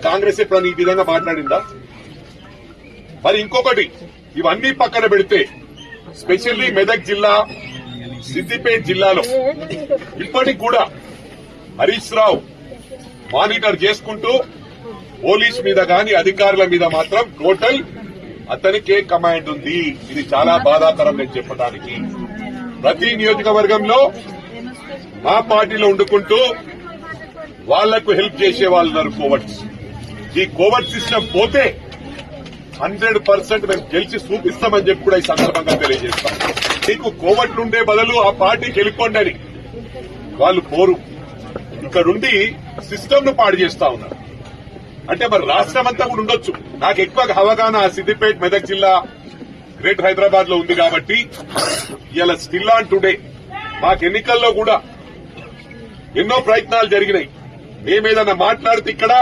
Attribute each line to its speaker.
Speaker 1: కాంగ్రెస్ ఎప్పుడైనా ఈ విధంగా మాట్లాడిందా? మరి ఇంకొకటి, ఇవన్నీ పక్కన పెడితే స్పెషల్లీ మెదక్ జిల్లా, సిద్దిపేట జిల్లాలో ఇప్పటికి కూడా హరీష్ రావు మానిటర్ చేసుకుంటూ పోలీస్ మీద గాని అధికారుల మీద మాత్రం టోటల్ అతనికే కమాండ్ ఉంది. ఇది చాలా బాధాకరం నేను చెప్పడానికి. ప్రతి నియోజకవర్గంలో మా పార్టీలో ఉండుకుంటూ వాళ్లకు హెల్ప్ చేసే వాళ్ళు ఉన్నారు కోవర్ట్స్. ఈ కోవర్ట్ సిస్టమ్ పోతే 100% మేము గెలిచి చూపిస్తామని చెప్పి కూడా ఈ సందర్భంగా తెలియజేస్తాం. మీకు కోవర్ట్లు ఉండే బదులు ఆ పార్టీకి వెళ్ళిపోండి అని వాళ్ళు కోరు. ఇక్కడుండి సిస్టమ్ ను పాడు చేస్తా ఉన్నారు. అంటే మరి రాష్ట్రం అంతా కూడా ఉండొచ్చు. నాకు ఎక్కువ అవగాహన సిద్దిపేట, మెదక్ జిల్లా, గ్రేటర్ హైదరాబాద్ లో ఉంది కాబట్టి ఇలా స్టిల్ ఆన్ టుడే మాకు ఎన్నికల్లో కూడా ఎన్నో ప్రయత్నాలు జరిగినాయి. మేమేదన్నా మాట్లాడితే ఇక్కడ